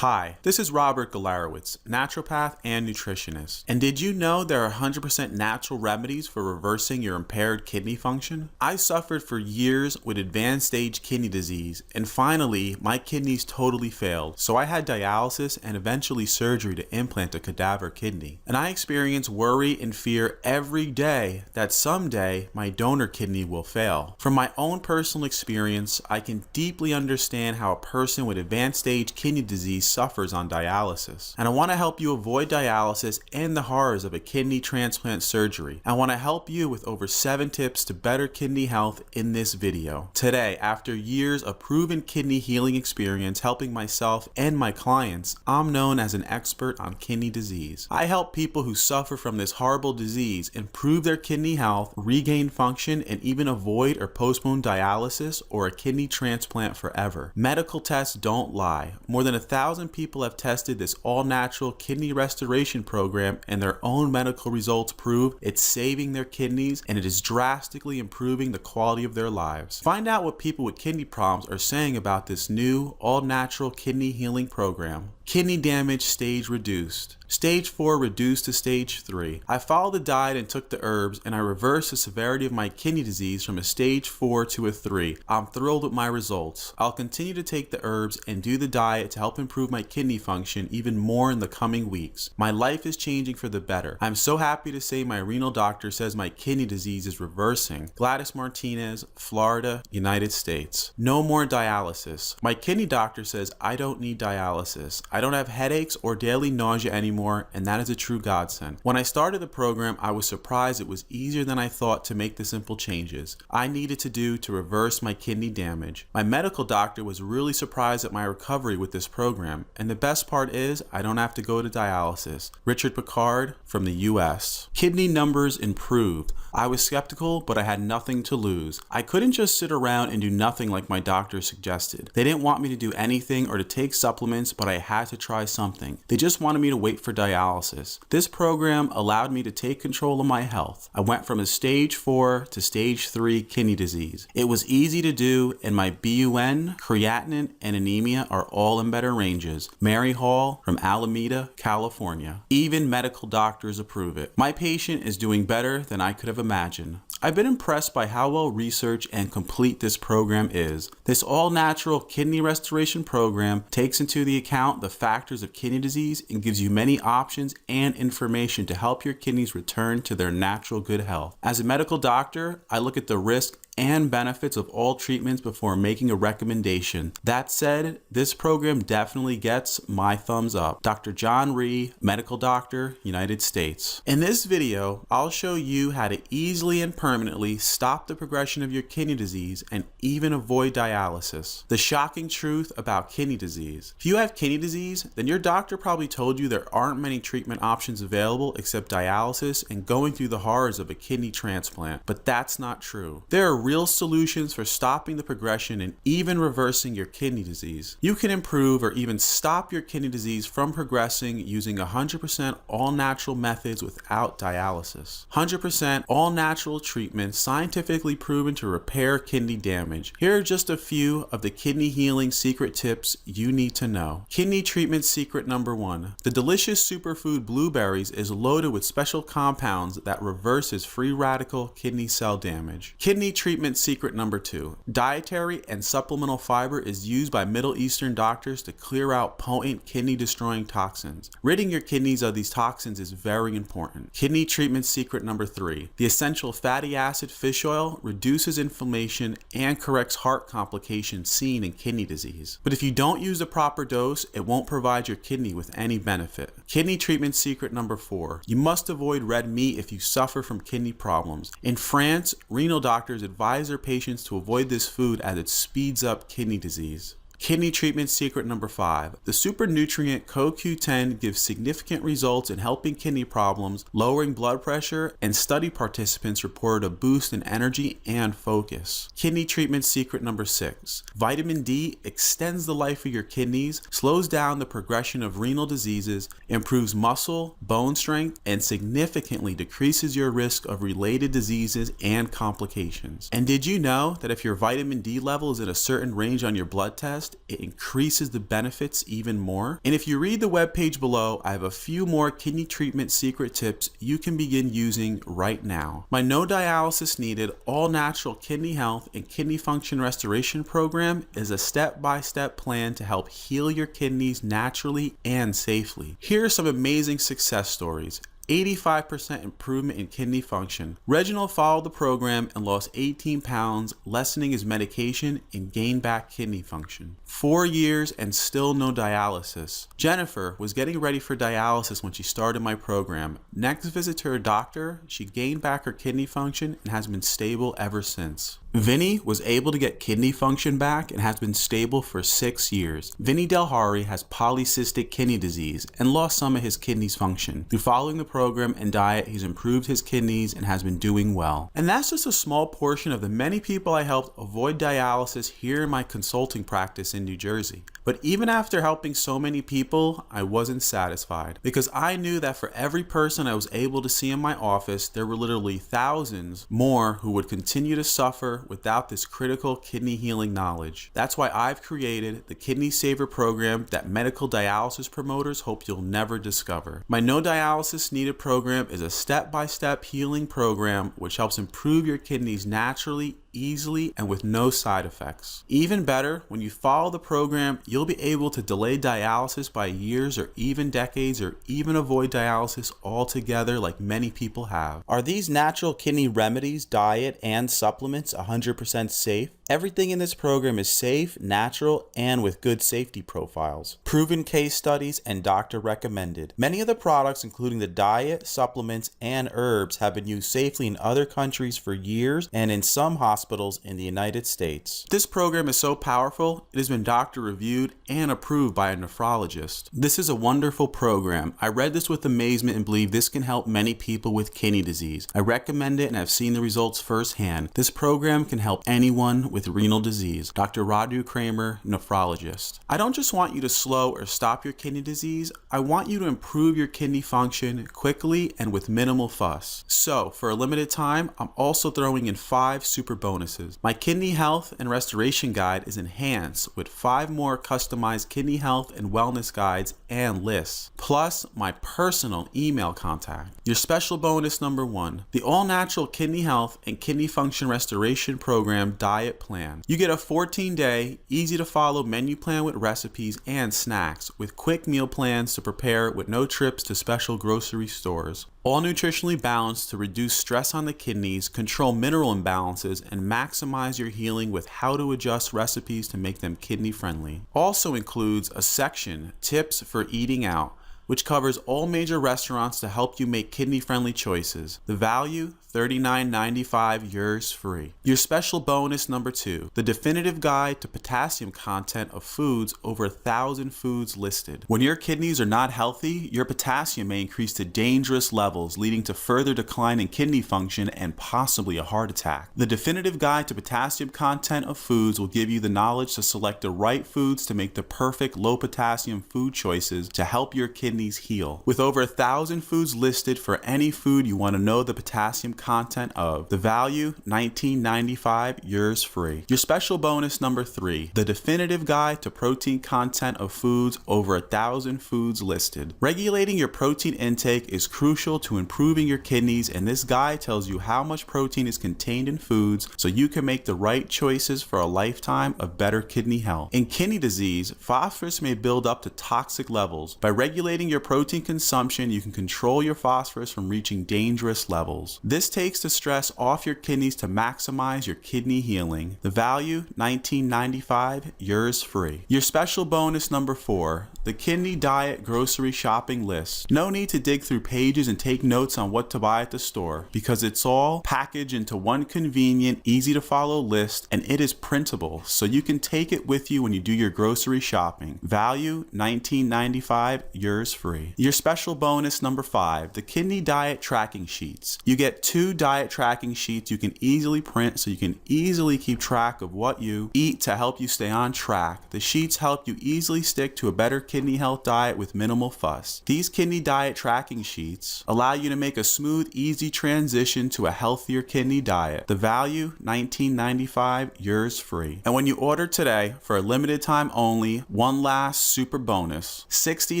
Hi, this is Robert Galarowitz, naturopath and nutritionist. And did you know there are 100% natural remedies for reversing your impaired kidney function? I suffered for years with advanced stage kidney disease, and finally, my kidneys totally failed. So I had dialysis and eventually surgery to implant a cadaver kidney. And I experience worry and fear every day that someday my donor kidney will fail. From my own personal experience, I can deeply understand how a person with advanced stage kidney disease suffers on dialysis. And I want to help you avoid dialysis and the horrors of a kidney transplant surgery. I want to help you with over 7 tips to better kidney health in this video. Today, after years of proven kidney healing experience helping myself and my clients, I'm known as an expert on kidney disease. I help people who suffer from this horrible disease improve their kidney health, regain function, and even avoid or postpone dialysis or a kidney transplant forever. Medical tests don't lie. More than 1,000 people have tested this all-natural kidney restoration program, and their own medical results prove it's saving their kidneys and it is drastically improving the quality of their lives. Find out what people with kidney problems are saying about this new all-natural kidney healing program. Kidney damage stage reduced. Stage 4 reduced to stage 3. I followed the diet and took the herbs, and I reversed the severity of my kidney disease from a stage 4 to a 3. I'm thrilled with my results. I'll continue to take the herbs and do the diet to help improve my kidney function even more in the coming weeks. My life is changing for the better. I'm so happy to say my renal doctor says my kidney disease is reversing. Gladys Martinez, Florida, United States. No more dialysis. My kidney doctor says I don't need dialysis. I don't have headaches or daily nausea anymore, and that is a true godsend. When I started the program, I was surprised it was easier than I thought to make the simple changes I needed to do to reverse my kidney damage. My medical doctor was really surprised at my recovery with this program, and the best part is I don't have to go to dialysis. Richard Picard from the US. Kidney numbers improved. I was skeptical, but I had nothing to lose. I couldn't just sit around and do nothing like my doctor suggested. They didn't want me to do anything or to take supplements, but I had to try something. They just wanted me to wait for dialysis. This program allowed me to take control of my health. I went from a stage 4 to stage 3 kidney disease. It was easy to do, and my BUN, creatinine, and anemia are all in better ranges. Mary Hall from Alameda, California. Even medical doctors approve it. My patient is doing better than I could have imagined. I've been impressed by how well researched and complete this program is. This all-natural kidney restoration program takes into the account the factors of kidney disease and gives you many options and information to help your kidneys return to their natural good health. As a medical doctor, I look at the risk and benefits of all treatments before making a recommendation. That said, this program definitely gets my thumbs up. Dr. John Rhee, medical doctor, United States. In this video, I'll show you how to easily and permanently stop the progression of your kidney disease and even avoid dialysis. The shocking truth about kidney disease. If you have kidney disease, then your doctor probably told you there aren't many treatment options available except dialysis and going through the horrors of a kidney transplant. But that's not true. There are real solutions for stopping the progression and even reversing your kidney disease. You can improve or even stop your kidney disease from progressing using 100% all-natural methods without dialysis. 100% all-natural treatment scientifically proven to repair kidney damage. Here are just a few of the kidney healing secret tips you need to know. Kidney treatment secret number 1. The delicious superfood blueberries is loaded with special compounds that reverses free radical kidney cell damage. Kidney treatment secret number 2. Dietary and supplemental fiber is used by Middle Eastern doctors to clear out potent kidney-destroying toxins. Ridding your kidneys of these toxins is very important. Kidney treatment secret number 3. The essential fatty acid fish oil reduces inflammation and corrects heart complications seen in kidney disease. But if you don't use the proper dose, it won't provide your kidney with any benefit. Kidney treatment secret number 4. You must avoid red meat if you suffer from kidney problems. In France, renal doctors advise their patients to avoid this food as it speeds up kidney disease. Kidney treatment secret number 5. The super nutrient CoQ10 gives significant results in helping kidney problems, lowering blood pressure, and study participants reported a boost in energy and focus. Kidney treatment secret number 6. Vitamin D extends the life of your kidneys, slows down the progression of renal diseases, improves muscle, bone strength, and significantly decreases your risk of related diseases and complications. And did you know that if your vitamin D level is in a certain range on your blood test, just, it increases the benefits even more. And if you read the webpage below, I have a few more kidney treatment secret tips you can begin using right now. My no dialysis needed, all natural kidney health and kidney function restoration program is a step-by-step plan to help heal your kidneys naturally and safely. Here are some amazing success stories. 85% improvement in kidney function. Reginald followed the program and lost 18 pounds, lessening his medication and gained back kidney function. 4 years and still no dialysis. Jennifer was getting ready for dialysis when she started my program. Next visit to her doctor, she gained back her kidney function and has been stable ever since. Vinny was able to get kidney function back and has been stable for 6 years. Vinny Delhari has polycystic kidney disease and lost some of his kidneys function. Through following the program and diet, he's improved his kidneys and has been doing well. And that's just a small portion of the many people I helped avoid dialysis here in my consulting practice in New Jersey. But even after helping so many people, I wasn't satisfied because I knew that for every person I was able to see in my office, there were literally thousands more who would continue to suffer without this critical kidney healing knowledge. That's why I've created the Kidney Saver program that medical dialysis promoters hope you'll never discover. My No Dialysis Needed program is a step-by-step healing program which helps improve your kidneys naturally, easily, and with no side effects. Even better, when you follow the program, you'll be able to delay dialysis by years or even decades, or even avoid dialysis altogether like many people have. Are these natural kidney remedies, diet, and supplements 100% safe? Everything in this program is safe, natural, and with good safety profiles. Proven case studies and doctor recommended. Many of the products, including the diet, supplements, and herbs, have been used safely in other countries for years and in some hospitals in the United States. This program is so powerful, it has been doctor reviewed and approved by a nephrologist. This is a wonderful program. I read this with amazement and believe this can help many people with kidney disease. I recommend it and I've seen the results firsthand. This program can help anyone with renal disease. Dr. Radu Kramer, nephrologist. I don't just want you to slow or stop your kidney disease, I want you to improve your kidney function quickly and with minimal fuss. So, for a limited time, I'm also throwing in 5 super bonuses. My kidney health and restoration guide is enhanced with 5 more customized kidney health and wellness guides and lists, plus my personal email contact. Your special bonus number 1, the all-natural kidney health and kidney function restoration program diet plan. You get a 14-day, easy-to-follow menu plan with recipes and snacks, with quick meal plans to prepare with no trips to special grocery stores. All nutritionally balanced to reduce stress on the kidneys, control mineral imbalances, and maximize your healing with how to adjust recipes to make them kidney friendly. Also includes a section, Tips for Eating Out, which covers all major restaurants to help you make kidney-friendly choices. The value, $39.95, yours free. Your special bonus number 2, the definitive guide to potassium content of foods, over 1,000 foods listed. When your kidneys are not healthy, your potassium may increase to dangerous levels, leading to further decline in kidney function and possibly a heart attack. The definitive guide to potassium content of foods will give you the knowledge to select the right foods to make the perfect low potassium food choices to help your kidneys heal. With over 1,000 foods listed for any food you want to know the potassium content of. The value, $19.95, yours free. Your special bonus number 3, the definitive guide to protein content of foods, over 1,000 foods listed. Regulating your protein intake is crucial to improving your kidneys, and this guide tells you how much protein is contained in foods so you can make the right choices for a lifetime of better kidney health. In kidney disease, phosphorus may build up to toxic levels. By regulating your protein consumption, you can control your phosphorus from reaching dangerous levels. This takes the stress off your kidneys to maximize your kidney healing. The value, $19.95, yours free. Your special bonus number 4, the kidney diet grocery shopping list. No need to dig through pages and take notes on what to buy at the store, because it's all packaged into one convenient, easy to follow list, and it is printable, so you can take it with you when you do your grocery shopping. Value, $19.95, yours free. Your special bonus number 5, the kidney diet tracking sheets. You get 2 diet tracking sheets you can easily print so you can easily keep track of what you eat to help you stay on track. The sheets help you easily stick to a better kidney health diet with minimal fuss. These kidney diet tracking sheets allow you to make a smooth, easy transition to a healthier kidney diet. The value, $19.95, yours free. And when you order today, for a limited time only, one last super bonus, 60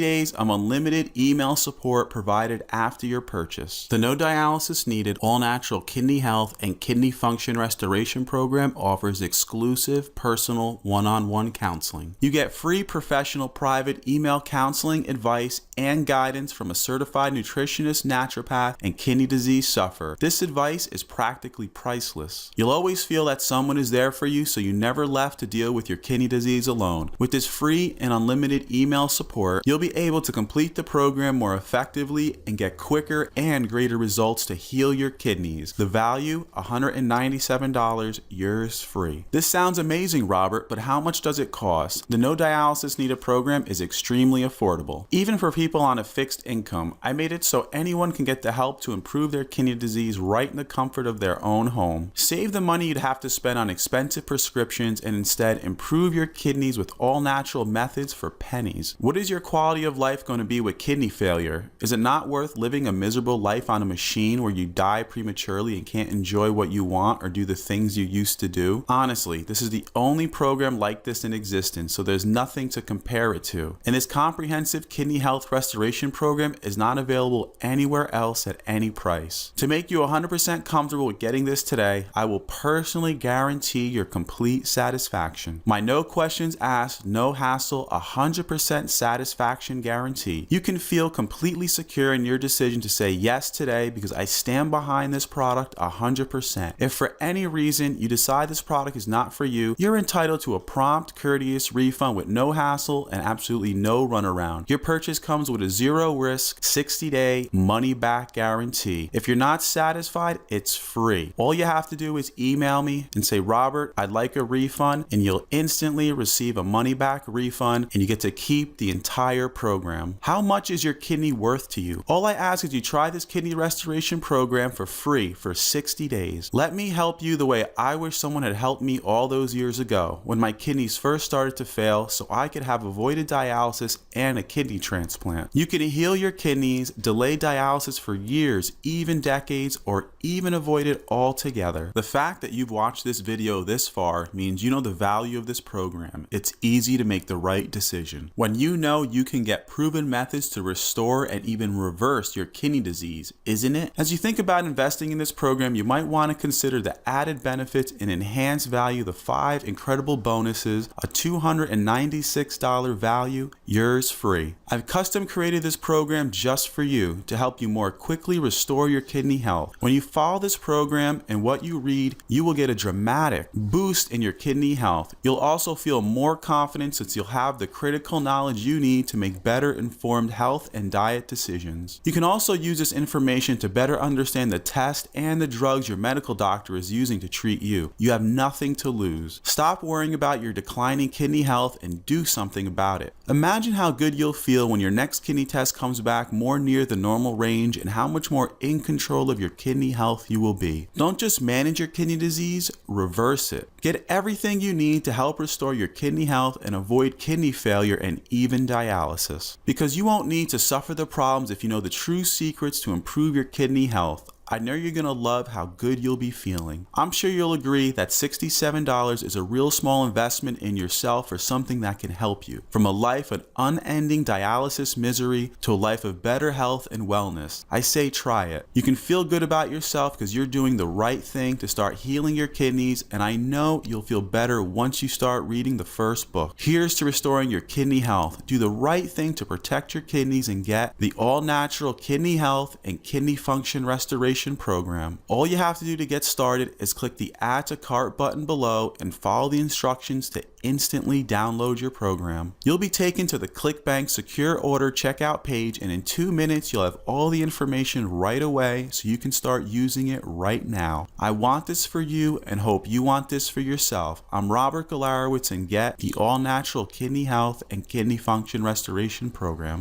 days of unlimited email support provided after your purchase. The No Dialysis Needed All Natural Kidney Health and Kidney Function Restoration Program offers exclusive personal one-on-one counseling. You get free professional private email counseling, advice, and guidance from a certified nutritionist, naturopath, and kidney disease sufferer. This advice is practically priceless. You'll always feel that someone is there for you, so you never left to deal with your kidney disease alone. With this free and unlimited email support, you'll be able to complete the program more effectively and get quicker and greater results to heal your kidneys. The value, $197, yours free. This sounds amazing, Robert, but how much does it cost? The No Dialysis Needed program is extremely affordable. Even for people on a fixed income, I made it so anyone can get the help to improve their kidney disease right in the comfort of their own home. Save the money you'd have to spend on expensive prescriptions and instead improve your kidneys with all natural methods for pennies. What is your quality of life going to be with kidney failure? Is it not worth living a miserable life on a machine where you die prematurely and can't enjoy what you want or do the things you used to do? Honestly, this is the only program like this in existence, so there's nothing to compare it to. And this comprehensive kidney health restoration program is not available anywhere else at any price. To make you 100% comfortable with getting this today, I will personally guarantee your complete satisfaction. My no questions asked, no hassle, 100% satisfaction guarantee. You can feel completely secure in your decision to say yes today because I stand behind this product 100%. If for any reason you decide this product is not for you, you're entitled to a prompt, courteous refund with no hassle and absolutely no runaround. Your purchase comes with a zero-risk, 60-day money-back guarantee. If you're not satisfied, it's free. All you have to do is email me and say, Robert, I'd like a refund, and you'll instantly receive a money-back refund, and you get to keep the entire program. How much is your kidney worth to you? All I ask is you try this kidney restoration program for free for 60 days. Let me help you the way I wish someone had helped me all those years ago when my kidneys first started to fail so I could have avoided dialysis and a kidney transplant. You can heal your kidneys, delay dialysis for years, even decades, or even avoid it altogether. The fact that you've watched this video this far means you know the value of this program. It's easy to make the right decision. When you know you can get proven methods to restore and even reverse your kidney disease, isn't it? As you think about investing in this program, you might want to consider the added benefits and enhanced value, the 5 incredible bonuses, a $296 value, yours free. I've custom created this program just for you to help you more quickly restore your kidney health. When you follow this program and what you read, you will get a dramatic boost in your kidney health. You'll also feel more confident since you'll have the critical knowledge you need to make better informed health and diet decisions. You can also use this information to better understand the test and the drugs your medical doctor is using to treat you. You have nothing to lose. Stop worrying about your declining kidney health and do something about it. Imagine how good you'll feel when your next kidney test comes back more near the normal range and how much more in control of your kidney health you will be. Don't just manage your kidney disease, reverse it. Get everything you need to help restore your kidney health and avoid kidney failure and even dialysis. Because you won't need to suffer the problems if you know the true secrets to improve your kidney health. I know you're going to love how good you'll be feeling. I'm sure you'll agree that $67 is a real small investment in yourself for something that can help you. From a life of unending dialysis misery to a life of better health and wellness. I say try it. You can feel good about yourself because you're doing the right thing to start healing your kidneys, and I know you'll feel better once you start reading the first book. Here's to restoring your kidney health. Do the right thing to protect your kidneys and get the all-natural kidney health and kidney function restoration program. All you have to do to get started is click the Add to Cart button below and follow the instructions to instantly download your program. You'll be taken to the ClickBank secure order checkout page, and in 2 minutes you'll have all the information right away so you can start using it right now. I want this for you and hope you want this for yourself. I'm Robert Galarowitz, and get the all-natural kidney health and kidney function restoration program.